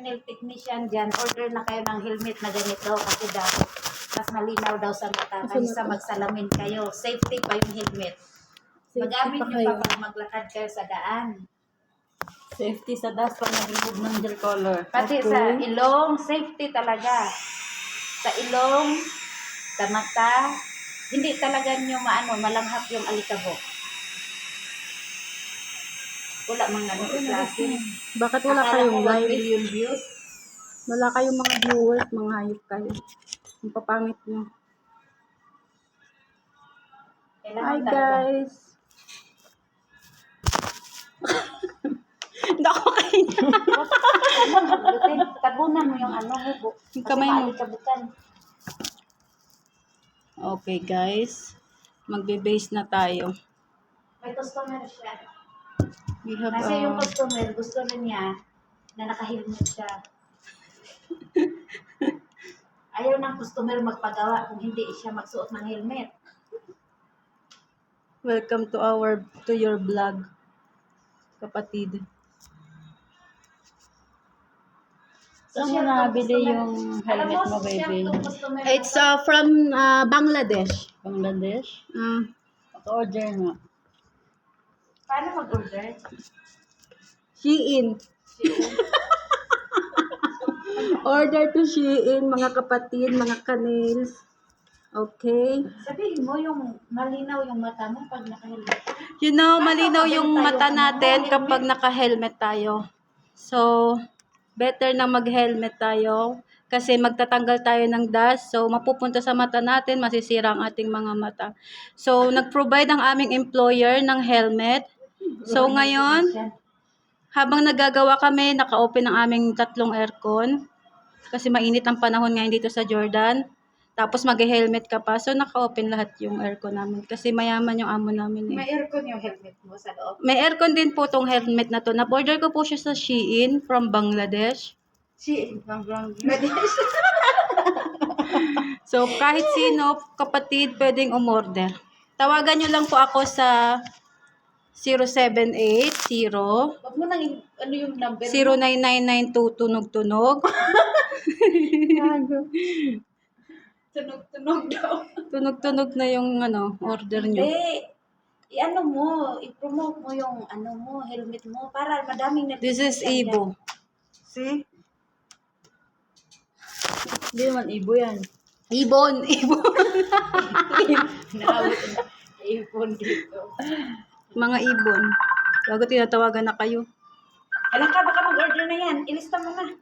nail technician dyan, order na kayo ng helmet na ganito kasi daw mas malinaw daw sa mata kaysa magsalamin kayo. Safety pa yung helmet. Magamit nyo pa pag maglakad kayo sa daan. Safety sa dust pag nag-remove ng gel color. Pati sa ilong, safety talaga. Sa ilong, sa mata, hindi talaga nyo malanghap yung alikabok. Wala mga klase. Bakit wala Akala kayong ko 1 live? million views. Wala kayong mga viewers, mga hayop kayo. Ang papangit nyo. Hi Kailangan talaga. guys! Hindi ako kayo. Tabunan mo yung hubo. Yung kamay mo. Alikabukan. Okay guys. Magbe-base na tayo. May customer siya. We have Kasi yung customer, gusto rin niya na naka-helmet siya. Ayaw ng customer magpagawa kung hindi siya magsuot ng helmet. welcome to your vlog, kapatid. Saan mo nabili yung helmet mo, baby? It's from Bangladesh. Bangladesh? Order nga. Paano mag-order? Shein. Order to Shein, mga kapatid, mga kanils. Okay? Sabihin mo yung malinaw yung mata mo pag naka-helmet. You know, malinaw yung mata natin kapag naka-helmet tayo. So, better na mag-helmet tayo kasi magtatanggal tayo ng dust. So, mapupunta sa mata natin, masisira ang ating mga mata. So, nag-provide ang aming employer ng helmet. So, ngayon, habang nagagawa kami, naka-open ang aming 3 aircon. Kasi mainit ang panahon ngayon dito sa Jordan. Tapos mag-helmet ka pa. So, naka-open lahat yung aircon namin. Kasi mayaman yung amo namin eh. May aircon yung helmet mo sa loob. May aircon din po tong helmet na to. Na-order ko po siya sa Shein from Bangladesh. Shein from Bangladesh. So, kahit sino, kapatid, pwedeng umorder. Tawagan nyo lang po ako sa 0780 Wag mo nang yung number mo. 0999 tunog-tunog. Tunog-tunog daw. Tunog-tunog na yung order nyo. Hindi. I-promote mo yung helmet mo para madaming This is Ibo. See? Hindi naman Ibo yan. Ibon! Ibon! Ibon dito. Mga ibon. Bago tinatawagan na kayo. Alam ka, baka mag-order na yan. Ilista mo na.